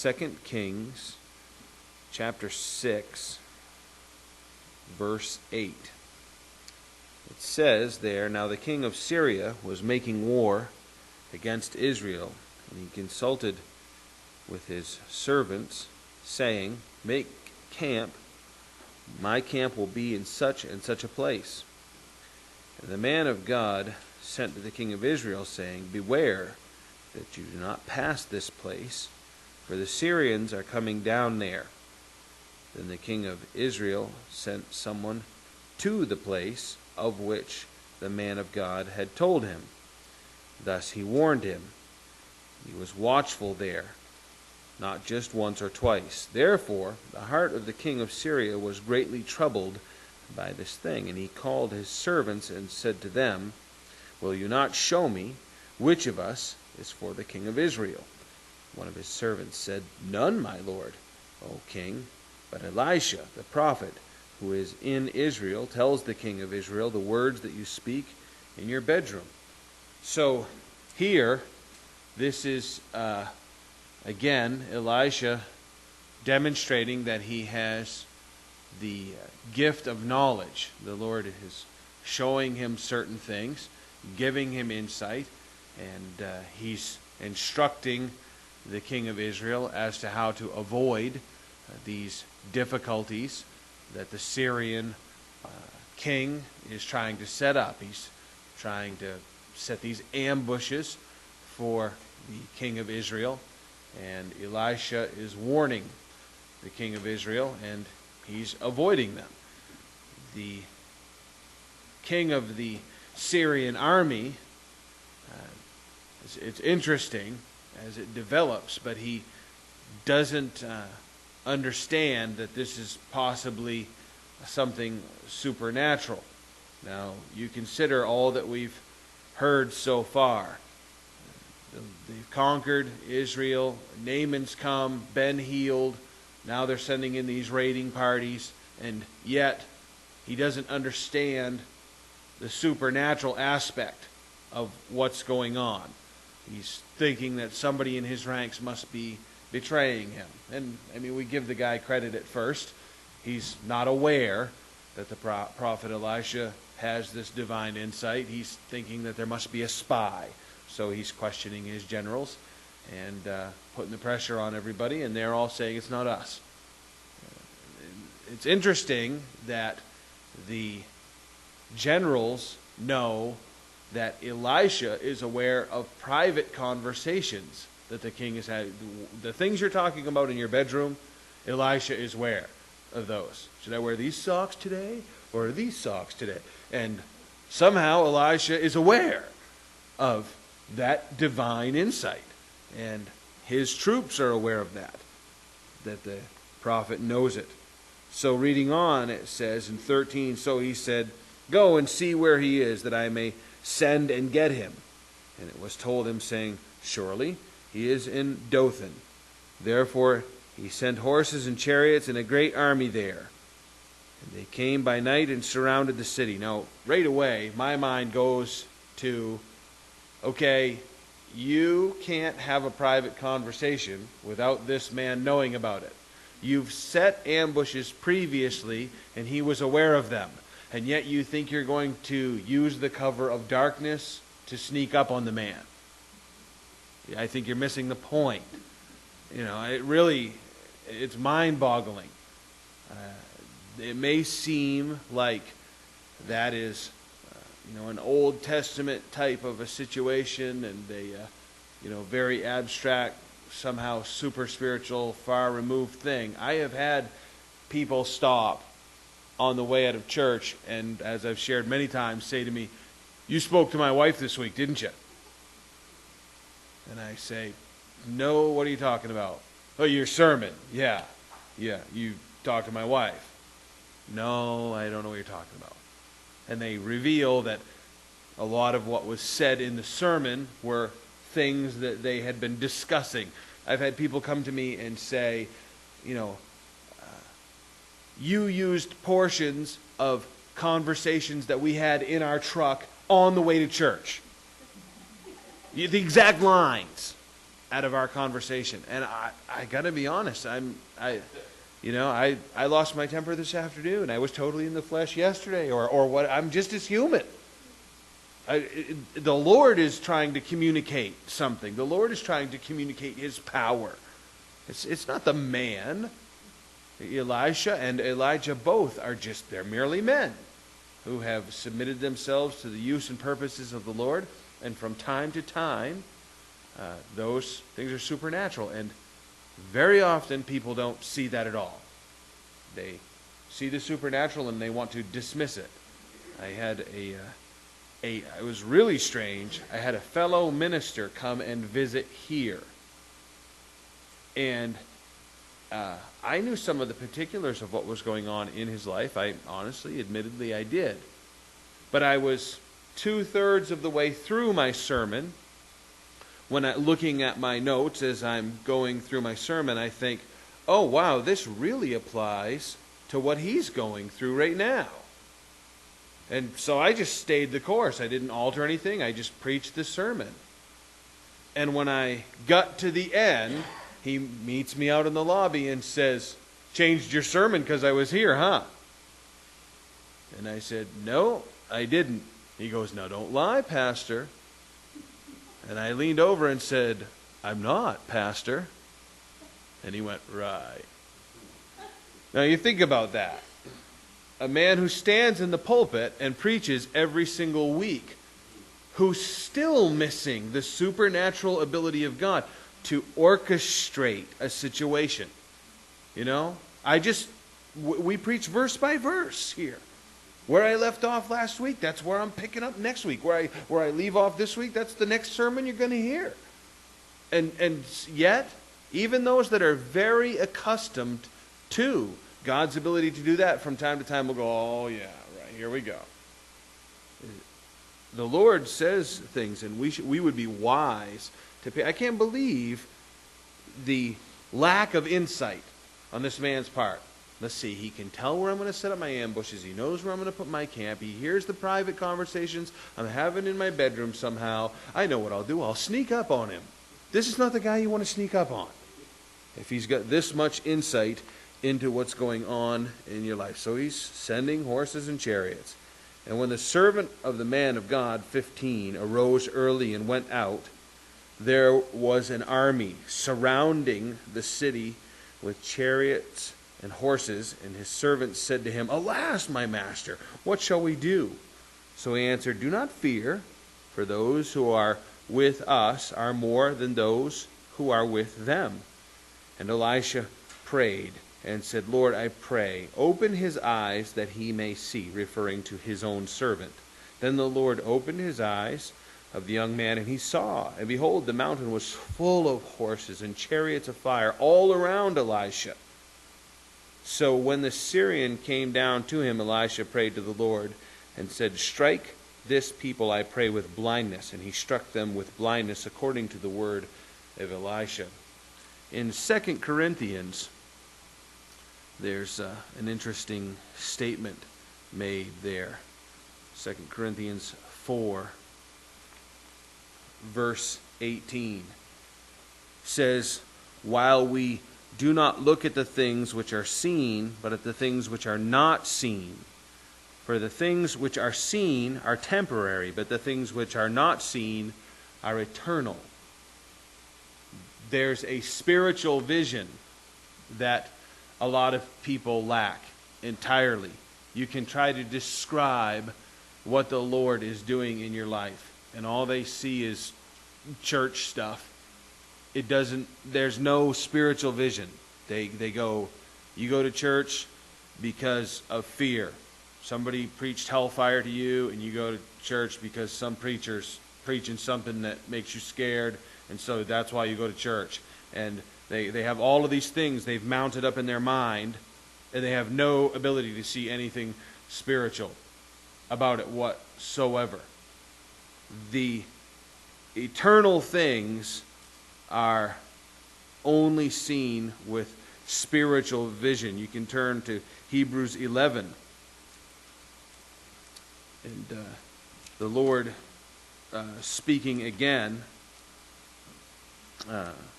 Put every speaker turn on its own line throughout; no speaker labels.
2 Kings chapter 6, verse 8. It says there, "Now the king of Syria was making war against Israel, and he consulted with his servants, saying, 'Make camp. My camp will be in such and such a place.' And the man of God sent to the king of Israel, saying, 'Beware that you do not pass this place, for the Syrians are coming down there.' Then the king of Israel sent someone to the place of which the man of God had told him. Thus he warned him. He was watchful there, not just once or twice. Therefore the heart of the king of Syria was greatly troubled by this thing. And he called his servants and said to them, 'Will you not show me which of us is for the king of Israel?' One of his servants said, 'None, my lord, O king, but Elisha, the prophet, who is in Israel, tells the king of Israel the words that you speak in your bedroom.'" So here, this is again Elisha demonstrating that he has the gift of knowledge. The Lord is showing him certain things, giving him insight, and he's instructing the king of Israel as to how to avoid these difficulties that the Syrian king is trying to set up. He's trying to set these ambushes for the king of Israel, and Elisha is warning the king of Israel, and he's avoiding them. The king of the Syrian army, it's interesting as it develops, but he doesn't understand that this is possibly something supernatural. Now, you consider all that we've heard so far. They've conquered Israel, Naaman's come, been healed, now they're sending in these raiding parties, and yet he doesn't understand the supernatural aspect of what's going on. He's thinking that somebody in his ranks must be betraying him. And, we give the guy credit at first. He's not aware that the prophet Elisha has this divine insight. He's thinking that there must be a spy. So he's questioning his generals and putting the pressure on everybody, and they're all saying it's not us. It's interesting that the generals know that Elisha is aware of private conversations that the king has had. The things you're talking about in your bedroom, Elisha is aware of those. Should I wear these socks today or these socks today? And somehow Elisha is aware of that divine insight. And his troops are aware of that the prophet knows it. So reading on, it says in 13, "So he said, 'Go and see where he is, that I may send and get him.' And it was told him, saying, 'Surely he is in Dothan.' Therefore he sent horses and chariots and a great army there. And they came by night and surrounded the city." Now, right away, my mind goes to, okay, you can't have a private conversation without this man knowing about it. You've set ambushes previously, and he was aware of them. And yet you think you're going to use the cover of darkness to sneak up on the man. I think you're missing the point. It's mind-boggling. It may seem like that is, an Old Testament type of a situation, and a, very abstract, somehow super spiritual, far removed thing. I have had people stop on the way out of church, and as I've shared many times, say to me, "You spoke to my wife this week, didn't you?" And I say, "No, what are you talking about?" "Oh, your sermon." Yeah, you talked to my wife." "No, I don't know what you're talking about." And they reveal that a lot of what was said in the sermon were things that they had been discussing. I've had people come to me and say, you used portions of conversations that we had in our truck on the way to church. The exact lines. out of our conversation. And I got to be honest, I lost my temper this afternoon. I was totally in the flesh yesterday, or what. I'm just as human. The Lord is trying to communicate something. The Lord is trying to communicate His power. It's not the man. Elisha and Elijah both they're merely men who have submitted themselves to the use and purposes of the Lord. And from time to time, those things are supernatural. And very often people don't see that at all. They see the supernatural and they want to dismiss it. I had it was really strange. I had a fellow minister come and visit here. And I knew some of the particulars of what was going on in his life. Admittedly, I did. But I was 2/3 of the way through my sermon. When looking at my notes as I'm going through my sermon, I think, oh, wow, this really applies to what he's going through right now. And so I just stayed the course. I didn't alter anything. I just preached the sermon. And when I got to the end, he meets me out in the lobby and says, changed your sermon because I was here, huh? And I said, no, I didn't. He goes, now don't lie, Pastor. And I leaned over and said, I'm not, Pastor. And he went, right. Now you think about that. A man who stands in the pulpit and preaches every single week, who's still missing the supernatural ability of God to orchestrate a situation. We preach verse by verse here. Where I left off last week, that's where I'm picking up next week. Where I leave off this week, that's the next sermon you're going to hear. And yet, even those that are very accustomed to God's ability to do that, from time to time will go, oh yeah, right, here we go. The Lord says things, and we would be wise to pay. I can't believe the lack of insight on this man's part. Let's see, he can tell where I'm going to set up my ambushes. He knows where I'm going to put my camp. He hears the private conversations I'm having in my bedroom somehow. I know what I'll do. I'll sneak up on him. This is not the guy you want to sneak up on, if he's got this much insight into what's going on in your life. So he's sending horses and chariots. And when the servant of the man of God, 15, arose early and went out, there was an army surrounding the city with chariots and horses, and his servants said to him, alas, my master, what shall we do? So he answered, do not fear, for those who are with us are more than those who are with them. And Elisha prayed and said, Lord, I pray, open his eyes that he may see, referring to his own servant. Then the Lord opened his eyes of the young man, and he saw, and behold, the mountain was full of horses and chariots of fire all around Elisha. So when the Syrian came down to him, Elisha prayed to the Lord and said, strike this people, I pray, with blindness. And he struck them with blindness according to the word of Elisha. In 2 Corinthians, there's an interesting statement made there. 2 Corinthians 4, verse 18 says, while we do not look at the things which are seen, but at the things which are not seen. For the things which are seen are temporary, but the things which are not seen are eternal. There's a spiritual vision that a lot of people lack entirely. You can try to describe what the Lord is doing in your life, and all they see is church stuff. There's no spiritual vision. You go to church because of fear. Somebody preached hellfire to you, and you go to church because some preacher's preaching something that makes you scared, and so that's why you go to church. And they have all of these things they've mounted up in their mind, and they have no ability to see anything spiritual about it whatsoever. The eternal things are only seen with spiritual vision. You can turn to Hebrews 11. And the Lord speaking again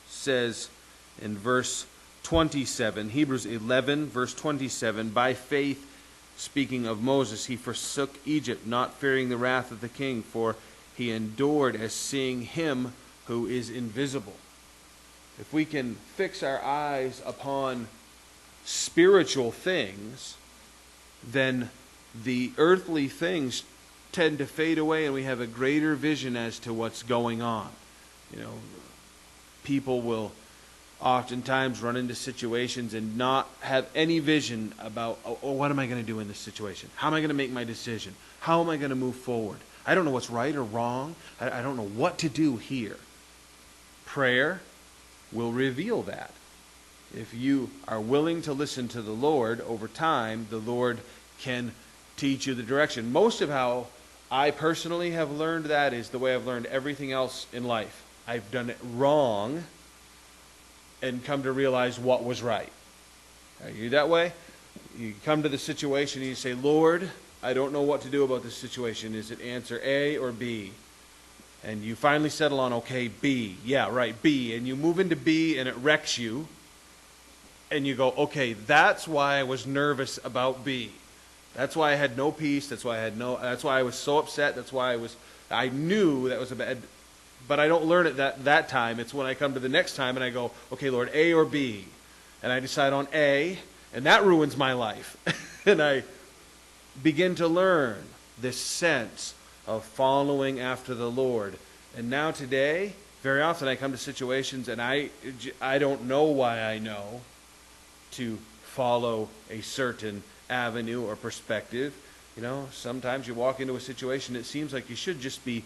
says in verse 27, Hebrews 11, verse 27, by faith, speaking of Moses, he forsook Egypt, not fearing the wrath of the king, for he endured as seeing him who is invisible. If we can fix our eyes upon spiritual things, then the earthly things tend to fade away and we have a greater vision as to what's going on. People will oftentimes run into situations and not have any vision about, what am I going to do in this situation? How am I going to make my decision? How am I going to move forward? I don't know what's right or wrong. I don't know what to do here. Prayer will reveal that. If you are willing to listen to the Lord over time, the Lord can teach you the direction. Most of how I personally have learned that is the way I've learned everything else in life. I've done it wrong and come to realize what was right. Are you that way? You come to the situation and you say, Lord, I don't know what to do about this situation. Is it answer A or B? And you finally settle on, okay, B. Yeah, right, B. And you move into B and it wrecks you. And you go, okay, that's why I was nervous about B. That's why I had no peace. That's why I was so upset. That's why I knew that was a bad. But I don't learn it that time. It's when I come to the next time and I go, okay, Lord, A or B. And I decide on A, and that ruins my life. And I begin to learn this sense of following after the Lord. And now today, very often I come to situations and I don't know why I know to follow a certain avenue or perspective. Sometimes you walk into a situation, it seems like you should just be,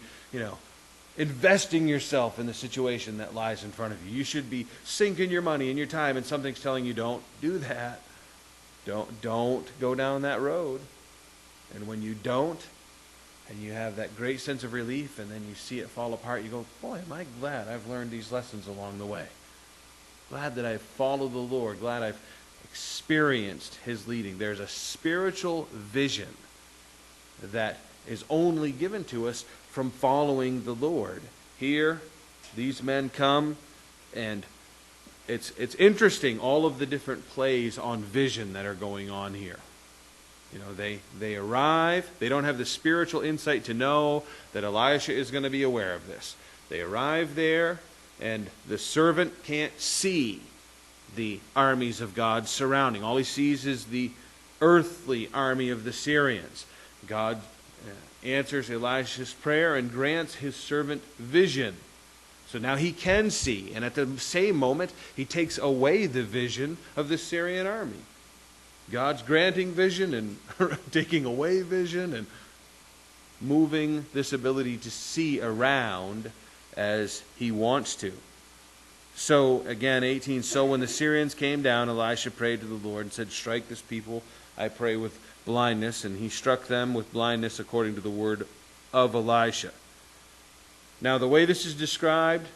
investing yourself in the situation that lies in front of you. You should be sinking your money and your time, and something's telling you, don't do that. Don't go down that road. And when you don't, and you have that great sense of relief, and then you see it fall apart, you go, boy, am I glad I've learned these lessons along the way. Glad that I've followed the Lord. Glad I've experienced His leading. There's a spiritual vision that is only given to us from following the Lord. Here, these men come, and it's interesting, all of the different plays on vision that are going on here. They arrive. They don't have the spiritual insight to know that Elisha is going to be aware of this. They arrive there, and the servant can't see the armies of God surrounding. All he sees is the earthly army of the Syrians. God answers Elisha's prayer and grants his servant vision. So now he can see. And at the same moment, he takes away the vision of the Syrian army. God's granting vision and taking away vision and moving this ability to see around as he wants to. So, again, 18, so when the Syrians came down, Elisha prayed to the Lord and said, strike this people, I pray, with blindness. And he struck them with blindness according to the word of Elisha. Now, the way this is described,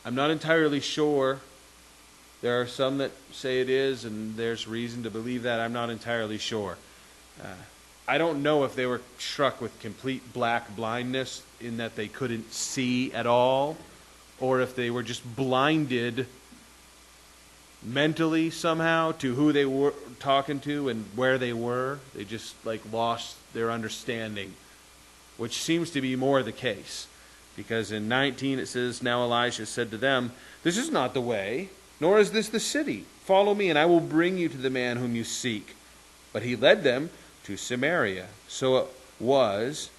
I'm not entirely sure. There are some that say it is, and there's reason to believe that. I'm not entirely sure. I don't know if they were struck with complete black blindness in that they couldn't see at all, or if they were just blinded mentally somehow to who they were talking to and where they were. They just lost their understanding, which seems to be more the case. Because in 19 it says, now Elisha said to them, this is not the way, nor is this the city. Follow me, and I will bring you to the man whom you seek. But he led them to Samaria. So it was,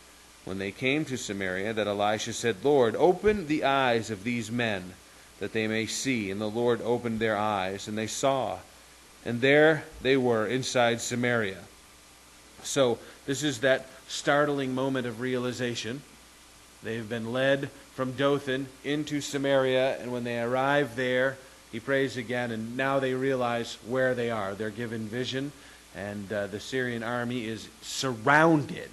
when they came to Samaria, that Elisha said, Lord, open the eyes of these men, that they may see. And the Lord opened their eyes, and they saw. And there they were inside Samaria. So this is that startling moment of realization. They've been led from Dothan into Samaria, and when they arrive there, he prays again, and now they realize where they are. They're given vision, and the Syrian army is surrounded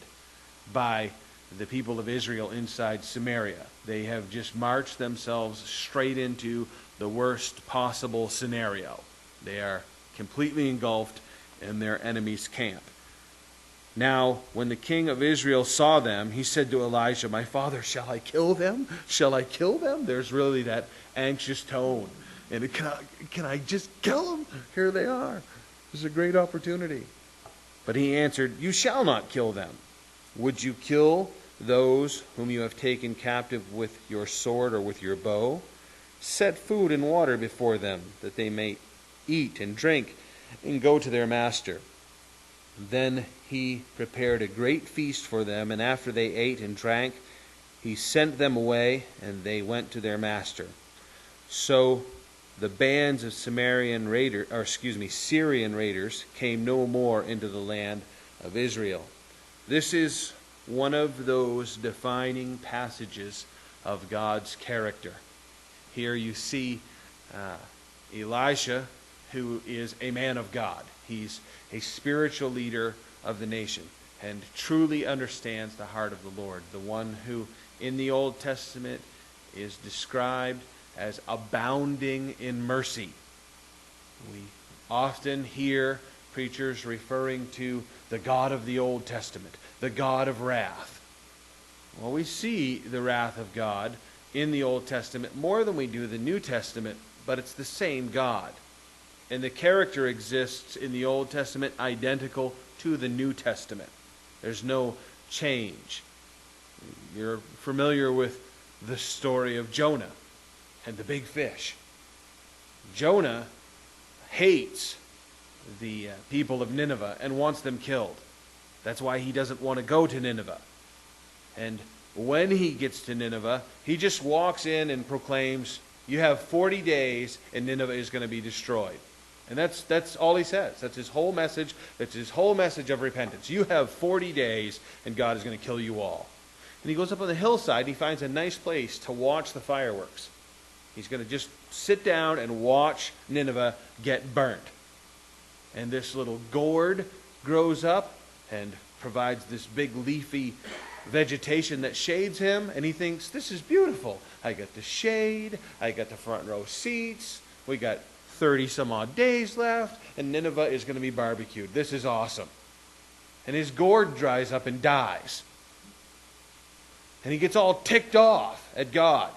by the people of Israel inside Samaria. They have just marched themselves straight into the worst possible scenario. They are completely engulfed in their enemy's camp. Now, when the king of Israel saw them, he said to Elijah, "My father, shall I kill them? Shall I kill them?" There's really that anxious tone. And can I just kill them? Here they are. This is a great opportunity. But he answered, "You shall not kill them. Would you kill those whom you have taken captive with your sword or with your bow? Set food and water before them, that they may eat and drink and go to their master." Then he prepared a great feast for them, and after they ate and drank, he sent them away, and they went to their master. So the bands of Syrian raiders came no more into the land of Israel. This is one of those defining passages of God's character. Here you see Elisha, who is a man of God. He's a spiritual leader of the nation and truly understands the heart of the Lord, the one who in the Old Testament is described as abounding in mercy. We often hear preachers referring to the God of the Old Testament, the God of wrath. Well, we see the wrath of God in the Old Testament more than we do the New Testament, but it's the same God. And the character exists in the Old Testament identical to the New Testament. There's no change. You're familiar with the story of Jonah and the big fish. Jonah hates the people of Nineveh and wants them killed. That's why he doesn't want to go to Nineveh. And when he gets to Nineveh, he just walks in and proclaims, "You have 40 days and Nineveh is going to be destroyed." And that's all he says. That's his whole message. That's his whole message of repentance. You have 40 days and God is going to kill you all. And he goes up on the hillside and he finds a nice place to watch the fireworks. He's going to just sit down and watch Nineveh get burnt. And this little gourd grows up and provides this big leafy vegetation that shades him. And he thinks, "This is beautiful. I got the shade. I got the front row seats. We got 30 some odd days left, and Nineveh is going to be barbecued. This is awesome." And his gourd dries up and dies. And he gets all ticked off at God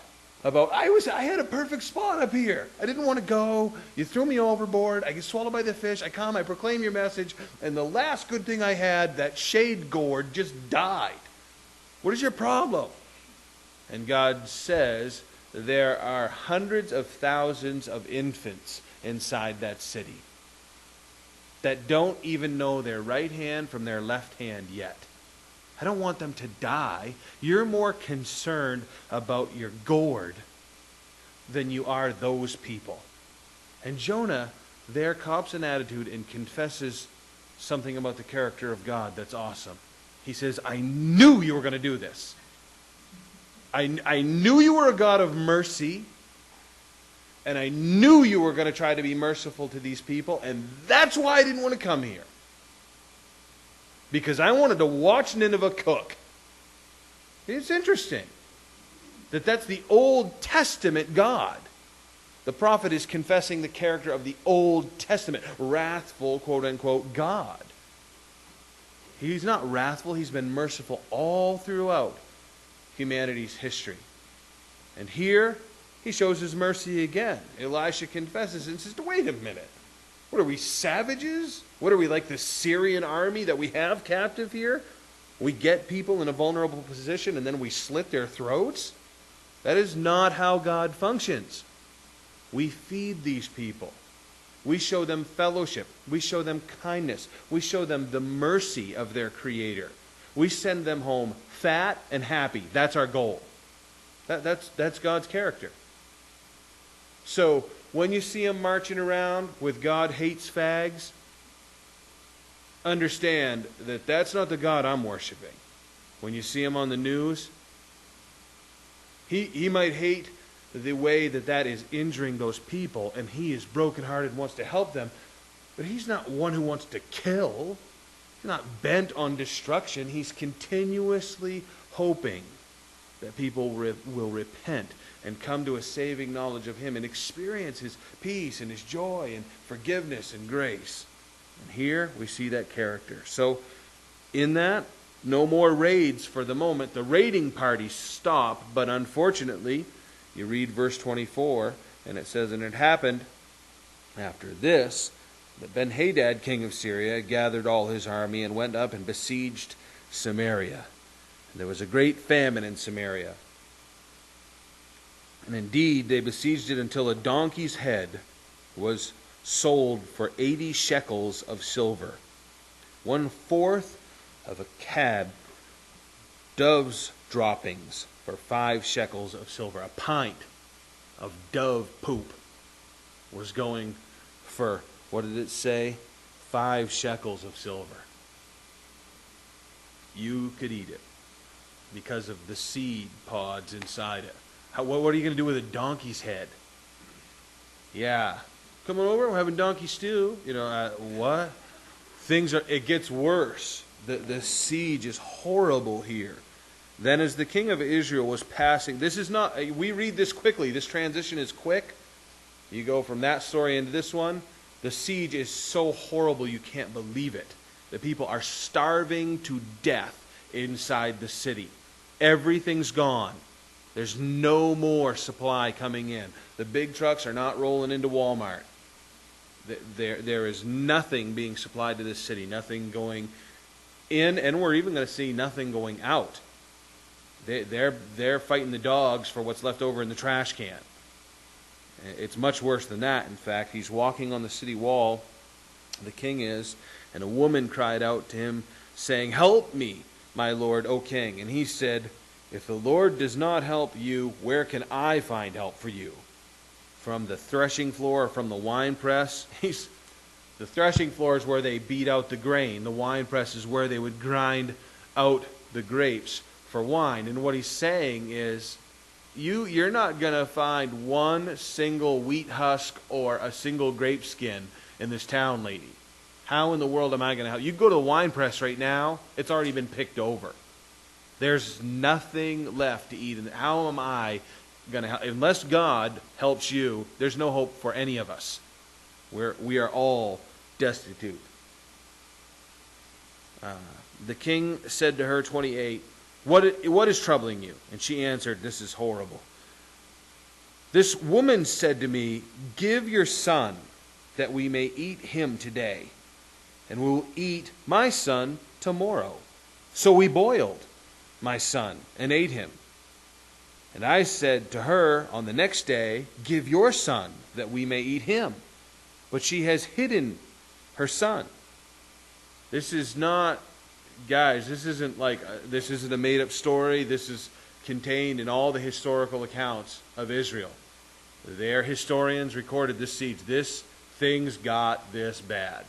about, I had a perfect spot up here. I didn't want to go. You threw me overboard. I get swallowed by the fish. I come, I proclaim your message, and the last good thing I had, that shade gourd, just died. What is your problem? And God says, there are hundreds of thousands of infants inside that city that don't even know their right hand from their left hand yet. I don't want them to die. You're more concerned about your gourd than you are those people. And Jonah there cops an attitude and confesses something about the character of God that's awesome. He says, "I knew you were going to do this. I knew you were a God of mercy, and I knew you were going to try to be merciful to these people, and that's why I didn't want to come here. Because I wanted to watch Nineveh cook." It's interesting that that's the Old Testament God. The prophet is confessing the character of the Old Testament, wrathful, quote-unquote, God. He's not wrathful. He's been merciful all throughout humanity's history. And here, he shows his mercy again. Elisha confesses and says, "Wait a minute. What are we, savages? What are we, like the Syrian army that we have captive here? We get people in a vulnerable position and then we slit their throats? That is not how God functions. We feed these people. We show them fellowship. We show them kindness. We show them the mercy of their Creator. We send them home fat and happy. That's our goal. That's God's character. So when you see him marching around with "God hates fags," understand that that's not the God I'm worshiping. When you see him on the news, he might hate the way that is injuring those people, and he is brokenhearted and wants to help them, but he's not one who wants to kill. He's not bent on destruction. He's continuously hoping that people will repent and come to a saving knowledge of him and experience his peace and his joy and forgiveness and grace. And here we see that character. So In that, no more raids for the moment. The raiding parties stop, but unfortunately, you read verse 24, and it says, "And it happened after this, that Ben-Hadad, king of Syria, gathered all his army and went up and besieged Samaria. And there was a great famine in Samaria. And indeed, they besieged it until a donkey's head was sold for 80 shekels of silver, 1/4 of a cab dove's droppings for 5 shekels of silver." A pint of dove poop was going for, what did it say? 5 shekels of silver. You could eat it because of the seed pods inside it. What are you going to do with a donkey's head? Yeah. Coming over, we're having donkey stew. What? It gets worse. The siege is horrible here. Then as the king of Israel was passing, we read this quickly. This transition is quick. You go from that story into this one. The siege is so horrible you can't believe it. The people are starving to death inside the city. Everything's gone. There's no more supply coming in. The big trucks are not rolling into Walmart. There is nothing being supplied to this city, nothing going in, and we're even going to see nothing going out. They're fighting the dogs for what's left over in the trash can. It's much worse than that. In fact, he's walking on the city wall, the king is, and a woman cried out to him, saying, "Help me, my lord, O king." And he said, "If the Lord does not help you, where can I find help for you? From the threshing floor or from the winepress?" The threshing floor is where they beat out the grain. The winepress is where they would grind out the grapes for wine. And what he's saying is, you're not going to find one single wheat husk or a single grape skin in this town, lady. How in the world am I going to help? You go to the winepress right now, it's already been picked over. There's nothing left to eat. And how am I going to help? Unless God helps you, there's no hope for any of us. We are all destitute. The king said to her, 28, What is troubling you? And she answered, this is horrible. This woman said to me, give your son, that we may eat him today, and we will eat my son tomorrow. So we boiled my son and ate him. And I said to her on the next day, give your son, that we may eat him. But she has hidden her son. This is not, guys, this isn't a made-up story. This is contained in all the historical accounts of Israel. Their historians recorded this siege. Things got this bad.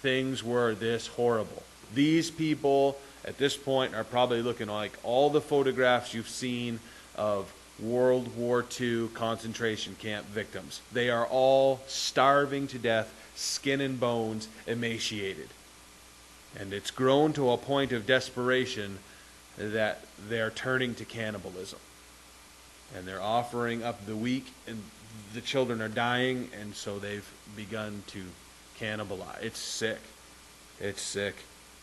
Things were this horrible. These people at this point are probably looking like all the photographs you've seen of World War II concentration camp victims. They are all starving to death, skin and bones, emaciated. And it's grown to a point of desperation that they're turning to cannibalism. And they're offering up the weak, and the children are dying, and so they've begun to cannibalize. It's sick. It's sick.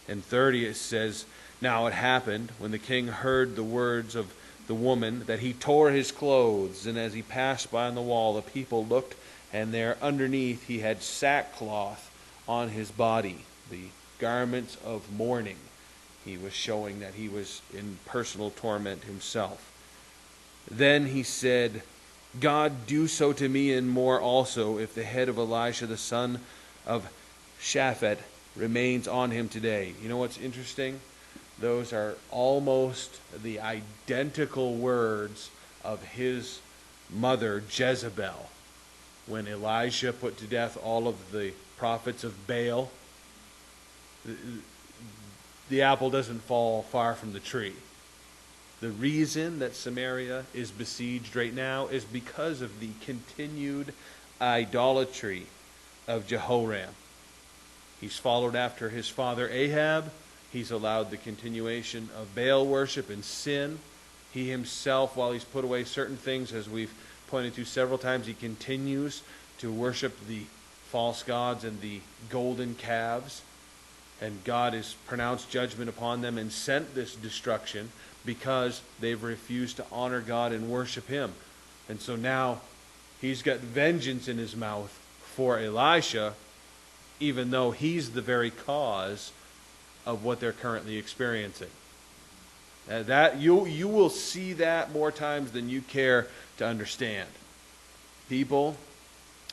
In 30 it says, now it happened, when the king heard the words of the woman, that he tore his clothes, and as he passed by on the wall, the people looked, and there underneath he had sackcloth on his body, the garments of mourning. He was showing that he was in personal torment himself. Then he said, God, do so to me and more also, if the head of Elisha the son of Shaphat remains on him today. You know what's interesting? Those are almost the identical words of his mother Jezebel when Elijah put to death all of the prophets of Baal. The apple doesn't fall far from the tree. The reason that Samaria is besieged right now is because of the continued idolatry of Jehoram. He's followed after his father Ahab. He's allowed the continuation of Baal worship and sin. He himself, while he's put away certain things, as we've pointed to several times, he continues to worship the false gods and the golden calves. And God has pronounced judgment upon them and sent this destruction because they've refused to honor God and worship Him. And so now He's got vengeance in His mouth for Elisha, even though he's the very cause of what they're currently experiencing. That you will see that more times than you care to understand. People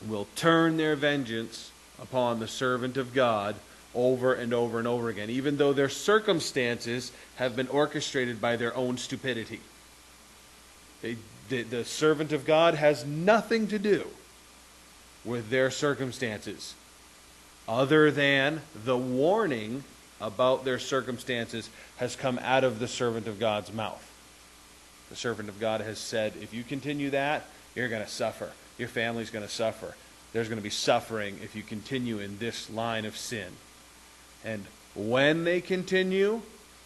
will turn their vengeance upon the servant of God over and over and over again, even though their circumstances have been orchestrated by their own stupidity. The servant of God has nothing to do with their circumstances other than the warning about their circumstances has come out of the servant of God's mouth. The servant of God has said, if you continue that, you're going to suffer. Your family's going to suffer. There's going to be suffering if you continue in this line of sin. And when they continue,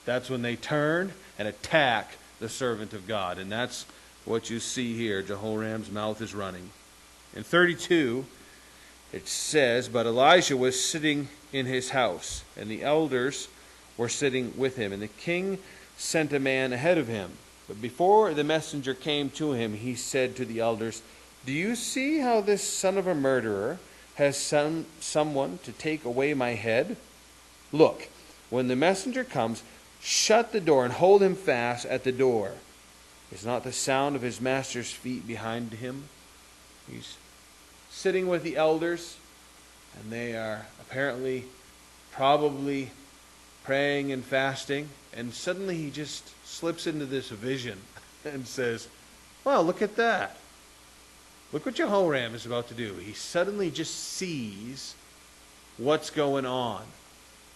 that's when they turn and attack the servant of God. And that's what you see here. Jehoram's mouth is running. In 32, it says, but Elijah was sitting in his house, and the elders were sitting with him. And the king sent a man ahead of him. But before the messenger came to him, he said to the elders, do you see how this son of a murderer has someone to take away my head? Look, when the messenger comes, shut the door and hold him fast at the door. Is not the sound of his master's feet behind him? He's sitting with the elders, and they are apparently probably praying and fasting, and suddenly he just slips into this vision and says, well, look at that. Look what Jehoram is about to do. He suddenly just sees what's going on.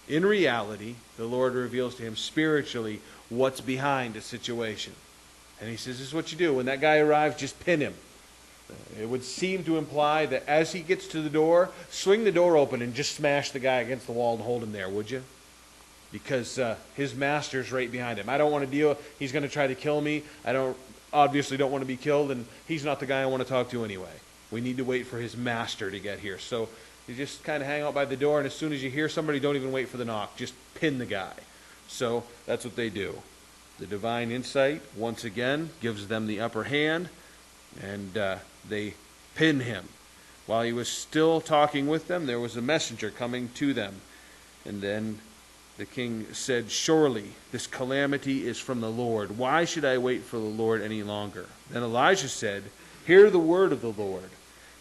In reality, the Lord reveals to him spiritually what's behind a situation. And he says, this is what you do. When that guy arrives, just pin him. It would seem to imply that as he gets to the door, swing the door open and just smash the guy against the wall and hold him there, would you? Because his master's right behind him. I don't want to deal. He's going to try to kill me. Obviously don't want to be killed, and he's not the guy I want to talk to anyway. We need to wait for his master to get here. So you just kind of hang out by the door, and as soon as you hear somebody, don't even wait for the knock. Just pin the guy. So that's what they do. The divine insight, once again, gives them the upper hand, and they pin him. While he was still talking with them, there was a messenger coming to them. And then the king said, surely this calamity is from the Lord. Why should I wait for the Lord any longer? Then Elijah said, hear the word of the Lord.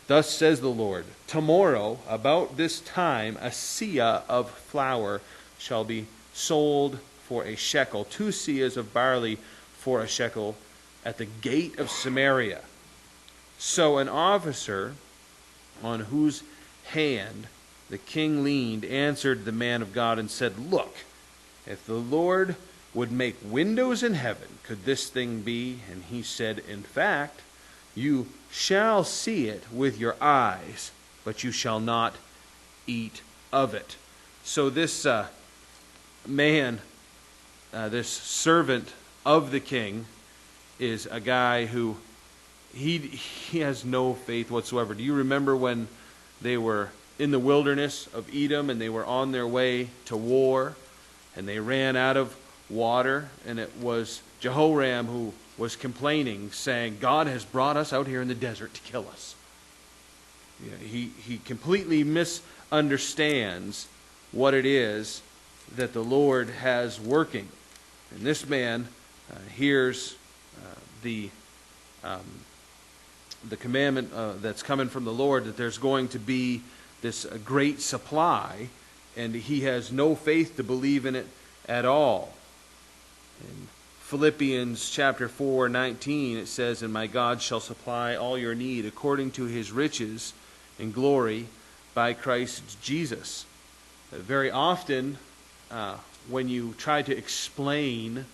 Thus says the Lord, tomorrow, about this time, a seah of flour shall be sold for a shekel, 2 seahs of barley for a shekel at the gate of Samaria. So an officer on whose hand the king leaned answered the man of God and said, look, if the Lord would make windows in heaven, could this thing be? And he said, in fact, you shall see it with your eyes, but you shall not eat of it. So this man, this servant of the king, is a guy who he has no faith whatsoever. Do you remember when they were in the wilderness of Edom and they were on their way to war and they ran out of water, and it was Jehoram who was complaining, saying, God has brought us out here in the desert to kill us. He completely misunderstands what it is that the Lord has working. And this man hears the commandment that's coming from the Lord that there's going to be this great supply, and he has no faith to believe in it at all. In Philippians chapter 4:19, it says, and my God shall supply all your need according to his riches in glory by Christ Jesus. Very often, when you try to explain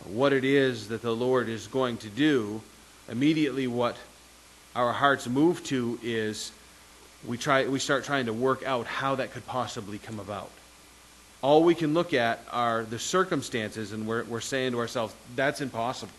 what it is that the Lord is going to do, immediately what our hearts move to is we start trying to work out how that could possibly come about. All we can look at are the circumstances, and we're saying to ourselves, that's impossible.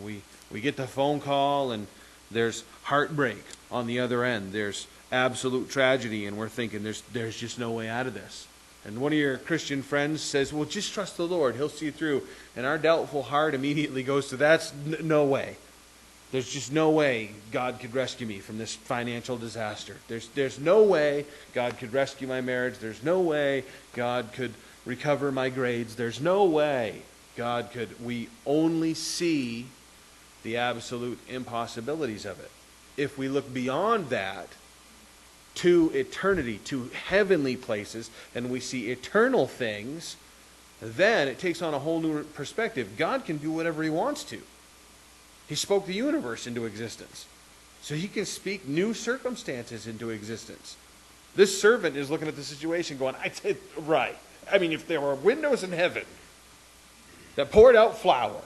We get the phone call, and there's heartbreak on the other end. There's absolute tragedy, and we're thinking there's just no way out of this. And one of your Christian friends says, well, just trust the Lord, He'll see you through. And our doubtful heart immediately goes to, that's no way. There's just no way God could rescue me from this financial disaster. There's no way God could rescue my marriage. There's no way God could recover my grades. There's no way God could. We only see the absolute impossibilities of it. If we look beyond that to eternity, to heavenly places, and we see eternal things, then it takes on a whole new perspective. God can do whatever He wants to. He spoke the universe into existence. So He can speak new circumstances into existence. This servant is looking at the situation going, I did right. I mean, if there were windows in heaven that poured out flour,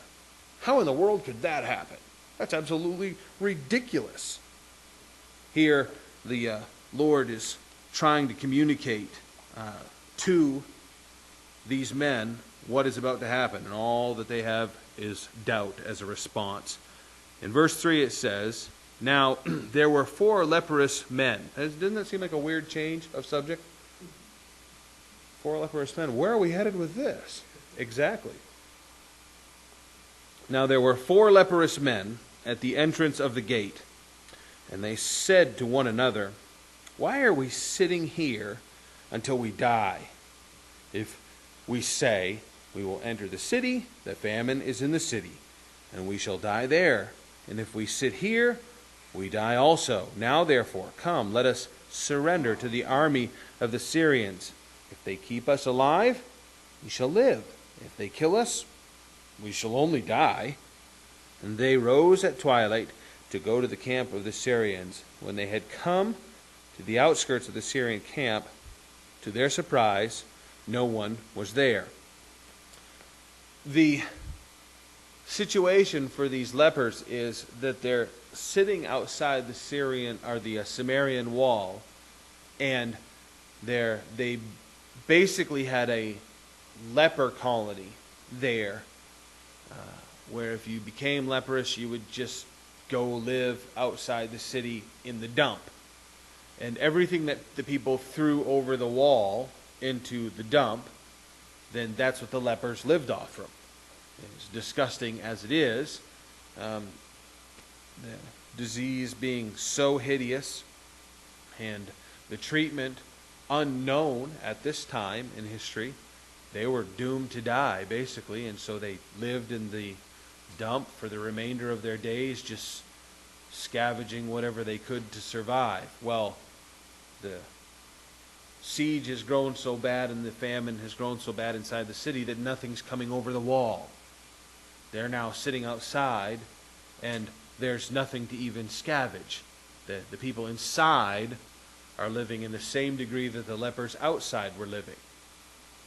how in the world could that happen? That's absolutely ridiculous. Here, the Lord is trying to communicate to these men what is about to happen, and all that they have is doubt as a response. In verse 3 it says, now there were 4 leprous men. Doesn't that seem like a weird change of subject? 4 leprous men. Where are we headed with this? Exactly. Now there were 4 leprous men at the entrance of the gate, and they said to one another, why are we sitting here until we die? If we say, we will enter the city, the famine is in the city, and we shall die there. And if we sit here, we die also. Now therefore, come, let us surrender to the army of the Syrians. If they keep us alive, we shall live. If they kill us, we shall only die. And they rose at twilight to go to the camp of the Syrians. When they had come to the outskirts of the Syrian camp, to their surprise, no one was there. The situation for these lepers is that they're sitting outside the Syrian or the Samaritan wall, and they basically had a leper colony there, where if you became leprous, you would just go live outside the city in the dump, and everything that the people threw over the wall into the dump, then that's what the lepers lived off from. As disgusting as it is, the disease being so hideous and the treatment unknown at this time in history, they were doomed to die, basically, and so they lived in the dump for the remainder of their days, just scavenging whatever they could to survive. Well, the siege has grown so bad and the famine has grown so bad inside the city that nothing's coming over the wall. They're now sitting outside, and there's nothing to even scavenge. The people inside are living in the same degree that the lepers outside were living.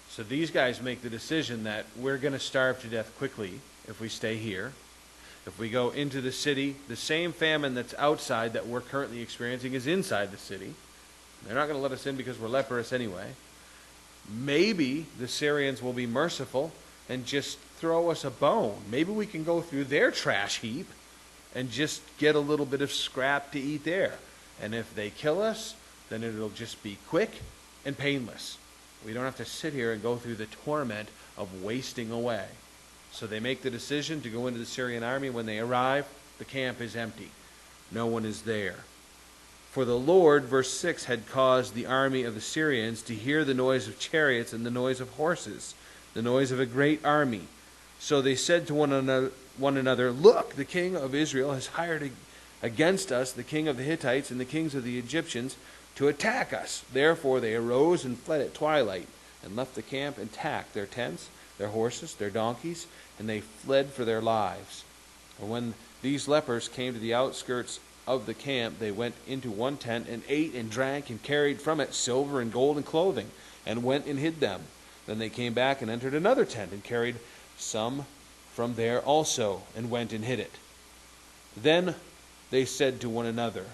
So these guys make the decision that we're going to starve to death quickly if we stay here. If we go into the city, the same famine that's outside that we're currently experiencing is inside the city. They're not going to let us in because we're leprous anyway. Maybe the Syrians will be merciful and just throw us a bone. Maybe we can go through their trash heap and just get a little bit of scrap to eat there. And if they kill us, then it'll just be quick and painless. We don't have to sit here and go through the torment of wasting away. So they make the decision to go into the Syrian army. When they arrive, the camp is empty. No one is there. For the Lord, verse 6, had caused the army of the Syrians to hear the noise of chariots and the noise of horses, the noise of a great army. So they said to one another, look, the king of Israel has hired against us the king of the Hittites and the kings of the Egyptians to attack us. Therefore they arose and fled at twilight and left the camp intact, their tents, their horses, their donkeys, and they fled for their lives. And when these lepers came to the outskirts of the camp, they went into one tent and ate and drank and carried from it silver and gold and clothing, and went and hid them. Then they came back and entered another tent and carried some from there also, and went and hid it. Then they said to one another,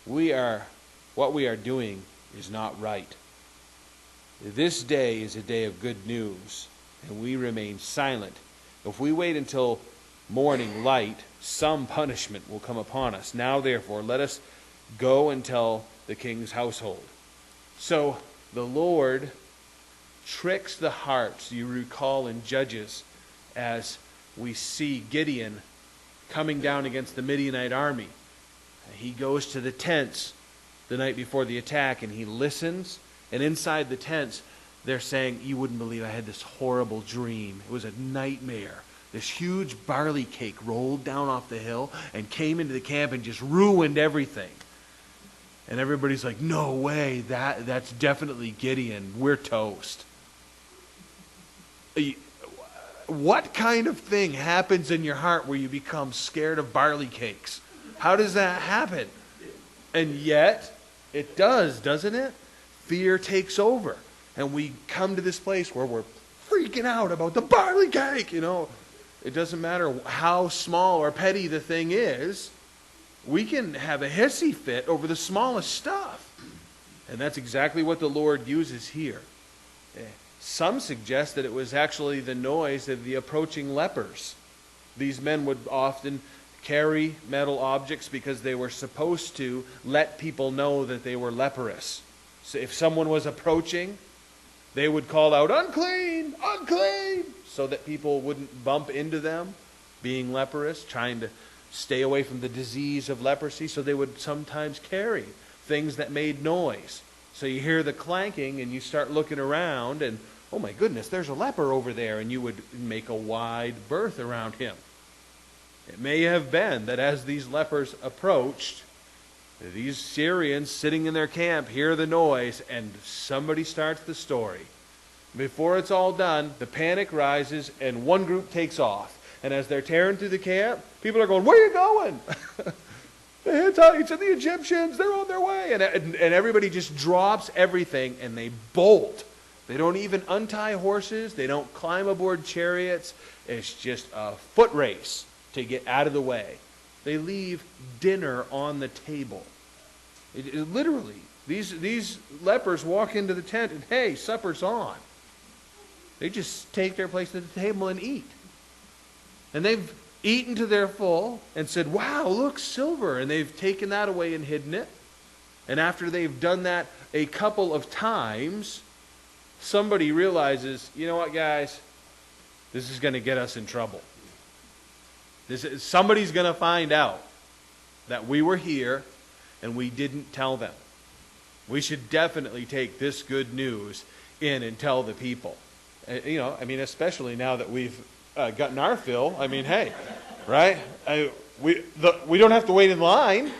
what we are doing is not right. This day is a day of good news, and we remain silent. If we wait until morning light, some punishment will come upon us. Now therefore let us go and tell the king's household. So the Lord tricks the hearts. You recall in Judges, as we see Gideon coming down against the Midianite army. He goes to the tents the night before the attack, and he listens. And inside the tents, they're saying, you wouldn't believe I had this horrible dream. It was a nightmare. This huge barley cake rolled down off the hill and came into the camp and just ruined everything. And everybody's like, no way, that's definitely Gideon. We're toast. What kind of thing happens in your heart where you become scared of barley cakes? How does that happen? And yet, it does, doesn't it? Fear takes over. And we come to this place where we're freaking out about the barley cake, It doesn't matter how small or petty the thing is. We can have a hissy fit over the smallest stuff. And that's exactly what the Lord uses here. Some suggest that it was actually the noise of the approaching lepers. These men would often carry metal objects because they were supposed to let people know that they were leprous. So if someone was approaching, they would call out, unclean, unclean, so that people wouldn't bump into them being leprous, trying to stay away from the disease of leprosy. So they would sometimes carry things that made noise. So you hear the clanking and you start looking around and, oh my goodness, there's a leper over there, and you would make a wide berth around him. It may have been that as these lepers approached, these Syrians sitting in their camp hear the noise, and somebody starts the story. Before it's all done, the panic rises, and one group takes off. And as they're tearing through the camp, people are going, where are you going? The Hittites and the Egyptians, they're on their way. And everybody just drops everything, and they bolt. They don't even untie horses. They don't climb aboard chariots. It's just a foot race to get out of the way. They leave dinner on the table. Literally, these lepers walk into the tent and, hey, supper's on. They just take their place at the table and eat. And they've eaten to their full and said, wow, look, silver. And they've taken that away and hidden it. And after they've done that a couple of times, somebody realizes, you know what, guys? This is going to get us in trouble. Somebody's going to find out that we were here and we didn't tell them. We should definitely take this good news in and tell the people. Especially now that we've gotten our fill. Hey, right? We don't have to wait in line.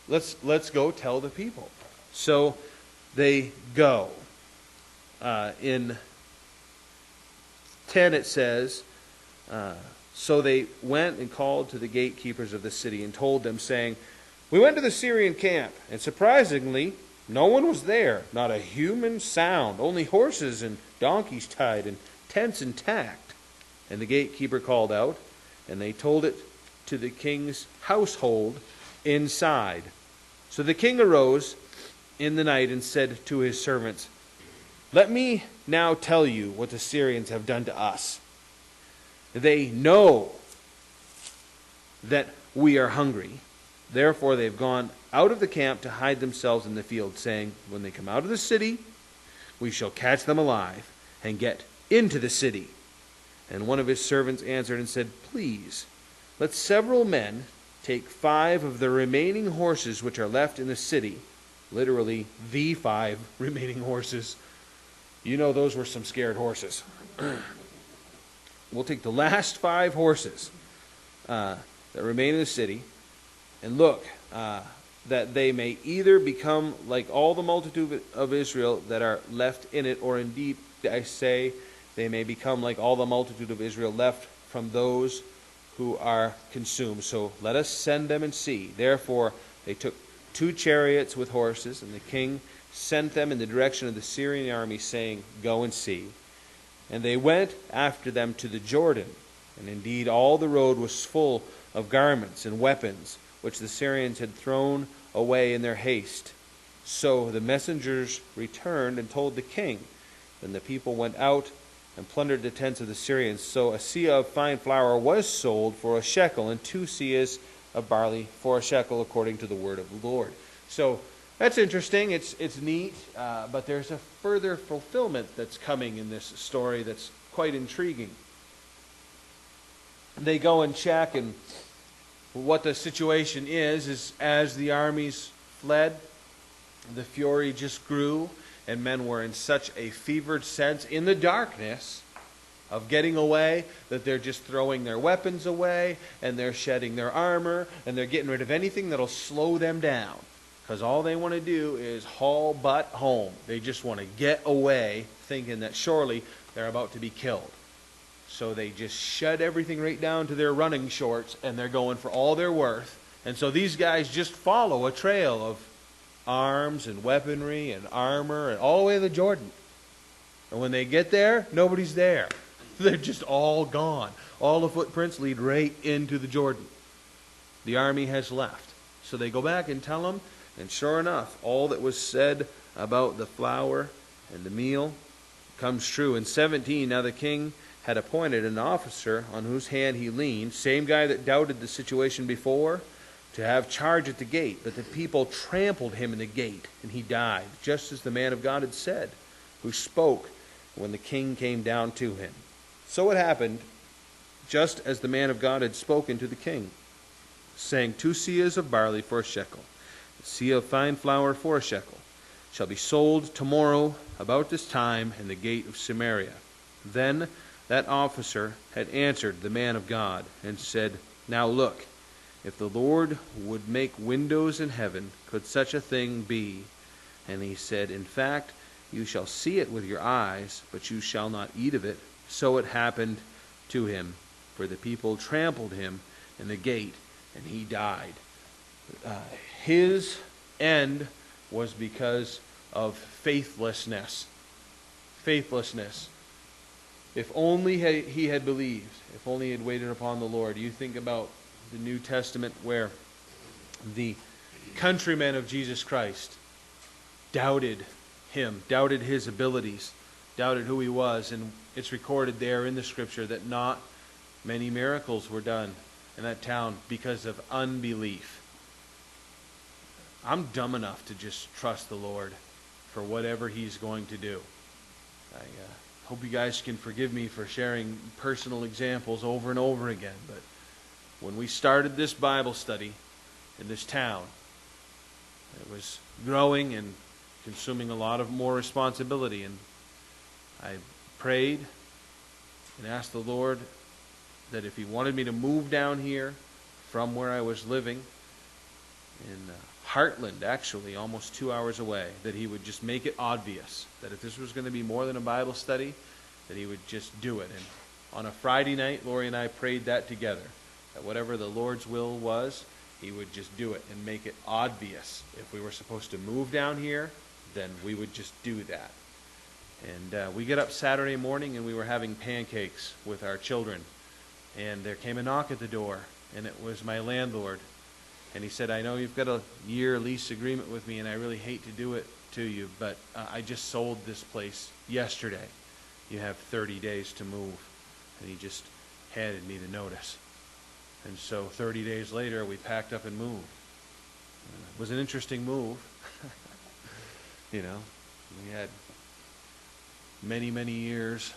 Let's go tell the people. So they go. In 10 it says, so they went and called to the gatekeepers of the city and told them, saying, we went to the Syrian camp, and surprisingly, no one was there, not a human sound, only horses and donkeys tied and tents intact. And the gatekeeper called out, and they told it to the king's household inside. So the king arose in the night and said to his servants, let me now tell you what the Syrians have done to us. They know that we are hungry. Therefore they've gone out of the camp to hide themselves in the field, saying, when they come out of the city, we shall catch them alive and get into the city. And one of his servants answered and said, please, let several men take 5 of the remaining horses which are left in the city. Literally, the 5 remaining horses. Those were some scared horses. We'll take the last 5 horses that remain in the city, and look, that they may either become like all the multitude of Israel that are left in it, or indeed, I say, they may become like all the multitude of Israel left from those who are consumed. So let us send them and see. Therefore, they took 2 chariots with horses, and the king sent them in the direction of the Syrian army, saying, go and see. And they went after them to the Jordan. And indeed all the road was full of garments and weapons, which the Syrians had thrown away in their haste. So the messengers returned and told the king. Then the people went out and plundered the tents of the Syrians. So a seah of fine flour was sold for a shekel, and 2 seahs of barley for a shekel according to the word of the Lord. So that's interesting. It's neat, but there's a further fulfillment that's coming in this story that's quite intriguing. They go and check, and what the situation is as the armies fled, the fury just grew, and men were in such a fevered sense in the darkness of getting away that they're just throwing their weapons away, and they're shedding their armor, and they're getting rid of anything that'll slow them down. Because all they want to do is haul butt home. They just want to get away, thinking that surely they're about to be killed. So they just shed everything right down to their running shorts, and they're going for all they're worth. And so these guys just follow a trail of arms and weaponry and armor and all the way to the Jordan. And when they get there, nobody's there. They're just all gone. All the footprints lead right into the Jordan. The army has left. So they go back and tell them, and sure enough, all that was said about the flour and the meal comes true. In 17, now the king had appointed an officer on whose hand he leaned, same guy that doubted the situation before, to have charge at the gate. But the people trampled him in the gate, and he died, just as the man of God had said, who spoke when the king came down to him. So it happened, just as the man of God had spoken to the king, saying, 2 seahs of barley for a shekel, a seah of fine flour for a shekel, shall be sold tomorrow about this time in the gate of Samaria. Then that officer had answered the man of God and said, Now look, if the Lord would make windows in heaven, could such a thing be? And he said, In fact, you shall see it with your eyes, but you shall not eat of it. So it happened to him, for the people trampled him in the gate, and he died. His end was because of faithlessness. Faithlessness. If only he had believed, if only he had waited upon the Lord. You think about the New Testament where the countrymen of Jesus Christ doubted him, doubted his abilities, doubted who he was. And it's recorded there in the scripture that not many miracles were done in that town because of unbelief. I'm dumb enough to just trust the Lord for whatever he's going to do. I hope you guys can forgive me for sharing personal examples over and over again, but when we started this Bible study in this town, it was growing and consuming a lot of more responsibility, and I prayed and asked the Lord that if he wanted me to move down here from where I was living in Heartland, actually almost 2 hours away, that he would just make it obvious that if this was going to be more than a Bible study, that he would just do it. And on a Friday night, Lori and I prayed that together, that whatever the Lord's will was, he would just do it and make it obvious. If we were supposed to move down here, then we would just do that. And we get up Saturday morning, and we were having pancakes with our children, and there came a knock at the door, and it was my landlord. And he said, I know you've got a year lease agreement with me, and I really hate to do it to you, but I just sold this place yesterday. You have 30 days to move. And he just handed me the notice. And so 30 days later, we packed up and moved. It was an interesting move. You know, we had many, many years,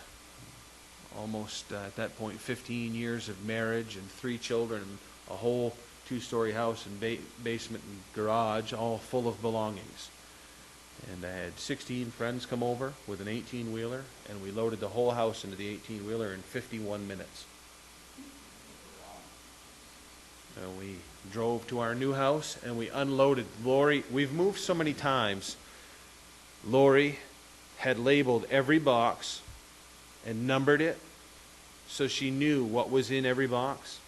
almost at that point 15 years of marriage and 3 children and a whole 2-story house and basement and garage, all full of belongings. And I had 16 friends come over with an 18-wheeler, and we loaded the whole house into the 18-wheeler in 51 minutes. We drove to our new house, and we unloaded. Lori, we've moved so many times. Lori had labeled every box and numbered it, so she knew what was in every box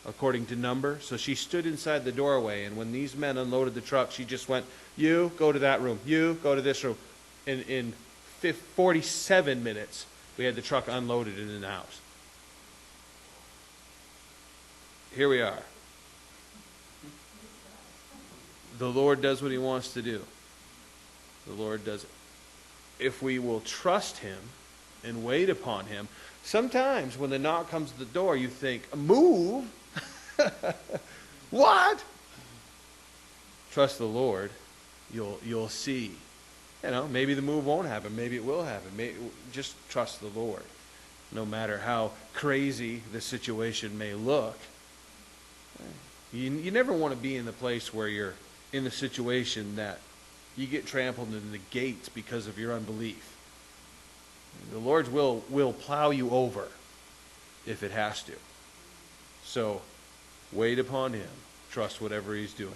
according to number. So she stood inside the doorway, and when these men unloaded the truck, she just went, you go to that room, you go to this room. In 47 minutes, we had the truck unloaded and in the house. Here we are. The Lord does what he wants to do. The Lord does it. If we will trust him and wait upon him, sometimes when the knock comes at the door, you think, move? What? Trust the Lord. You'll see. Maybe the move won't happen. Maybe it will happen. Just trust the Lord. No matter how crazy the situation may look. You never want to be in the place where you're in the situation that you get trampled in the gates because of your unbelief. The Lord will plow you over if it has to. So, wait upon Him. Trust whatever He's doing.